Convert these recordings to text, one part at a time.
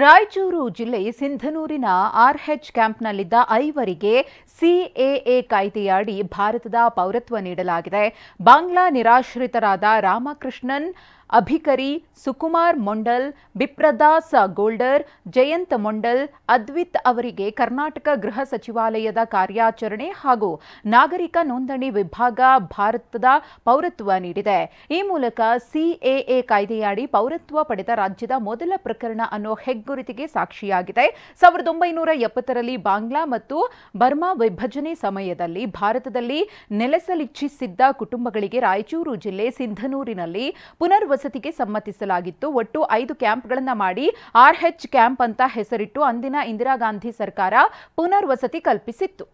ರಾಯಚೂರು ಜಿಲ್ಲೆ ಸಿಂಧನೂರಿನ RH ಕ್ಯಾಂಪ್ನಲ್ಲಿದ್ದ 5ವರಿಗೆ CAA ಕಾಯ್ದೆಯಡಿ ಭಾರತದ ಪೌರತ್ವ ನೀಡಲಾಗಿದೆ. ಬಾಂಗ್ಲಾ ನಿರಾಶ್ರಿತರಾದ ರಾಮಕೃಷ್ಣನ್ ಅಭಿಕರಿ, ಸುಕುಮಾರ್ ಮೊಂಡಲ್, ಬಿಪ್ರದಾಸ್ ಗೋಲ್ಡರ್, ಜಯಂತ್ ಮೊಂಡಲ್, ಅದ್ವಿತ್ ಅವರಿಗೆ ಕರ್ನಾಟಕ ಗೃಹ ಸಚಿವಾಲಯದ ಕಾರ್ಯಾಚರಣೆ ಹಾಗೂ ನಾಗರಿಕ ನೋಂದಣಿ ವಿಭಾಗ ಭಾರತದ ಪೌರತ್ವ ನೀಡಿದೆ. ಈ ಮೂಲಕ ಸಿಎಎ ಕಾಯ್ದೆಯಡಿ ಪೌರತ್ವ ಪಡೆದ ರಾಜ್ಯದ ಮೊದಲ ಪ್ರಕರಣ ಅನ್ನೋ ಹೆಗ್ಗುರುತಿಗೆ ಸಾಕ್ಷಿಯಾಗಿದೆ. 1970ರಲ್ಲಿ ಬಾಂಗ್ಲಾ ಮತ್ತು ಬರ್ಮಾ ವಿಭಜನೆ ಸಮಯದಲ್ಲಿ ಭಾರತದಲ್ಲಿ ನೆಲೆಸಲಿಚ್ಛಿಸಿದ್ದ ಕುಟುಂಬಗಳಿಗೆ ರಾಯಚೂರು ಜಿಲ್ಲೆ ಸಿಂಧನೂರಿನಲ್ಲಿ ಪುನರ್ವಸತಿಗೆ ಸಮ್ಮತಿಸಲಾಗಿತ್ತು. ಒಟ್ಟು 5 ಕ್ಯಾಂಪ್ಗಳನ್ನು ಮಾಡಿ ಆರ್ಎಚ್ ಕ್ಯಾಂಪ್ ಅಂತ ಹೆಸರಿಟ್ಟು ಅಂದಿನ ಇಂದಿರಾ ಗಾಂಧಿ ಸರ್ಕಾರ ಪುನರ್ವಸತಿ ಕಲ್ಪಿಸಿತ್ತು.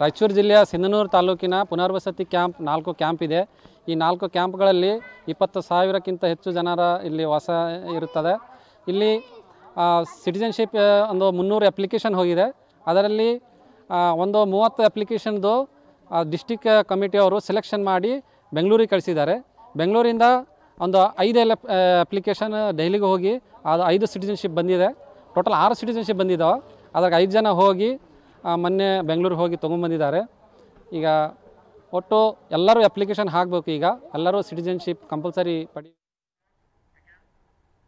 ರಾಯಚೂರು ಜಿಲ್ಲೆಯ ಸಿಂಧನೂರು ತಾಲೂಕಿನ ಪುನರ್ವಸತಿ ಕ್ಯಾಂಪ್ 4 ಕ್ಯಾಂಪ್ ಇದೆ. ಈ 4 ಕ್ಯಾಂಪ್ಗಳಲ್ಲಿ 20,000ಕ್ಕಿಂತ ಹೆಚ್ಚು ಜನರ ಇಲ್ಲಿ ವಾಸ ಇರುತ್ತದೆ. ಇಲ್ಲಿ ಸಿಟಿಜನ್ಶಿಪ್ ಒಂದು 300 ಅಪ್ಲಿಕೇಶನ್ ಹೋಗಿದೆ. ಅದರಲ್ಲಿ ಒಂದು 30 ಅಪ್ಲಿಕೇಶನ್ದು ಡಿಸ್ಟಿಕ್ ಕಮಿಟಿಯವರು ಸೆಲೆಕ್ಷನ್ ಮಾಡಿ ಬೆಂಗಳೂರಿಗೆ ಕಳಿಸಿದ್ದಾರೆ. ಬೆಂಗಳೂರಿಂದ ಒಂದು 5 ಅಪ್ಲಿಕೇಶನ್ ದೆಹಲಿಗೆ ಹೋಗಿ ಅದು 5 ಸಿಟಿಜನ್ಶಿಪ್ ಬಂದಿದೆ. ಟೋಟಲ್ 6 ಸಿಟಿಜನ್ಶಿಪ್ ಬಂದಿದ್ದಾವೆ. ಅದ್ರಾಗ 5 ಜನ ಹೋಗಿ ಮೊನ್ನೆ ಬೆಂಗಳೂರಿಗೆ ಹೋಗಿ ತೊಗೊಂಬಂದಿದ್ದಾರೆ. ಈಗ ಒಟ್ಟು ಎಲ್ಲರೂ ಅಪ್ಲಿಕೇಶನ್ ಹಾಕಬೇಕು. ಈಗ ಎಲ್ಲರೂ ಸಿಟಿಜನ್ಶಿಪ್ ಕಂಪಲ್ಸರಿ ಪಡಿ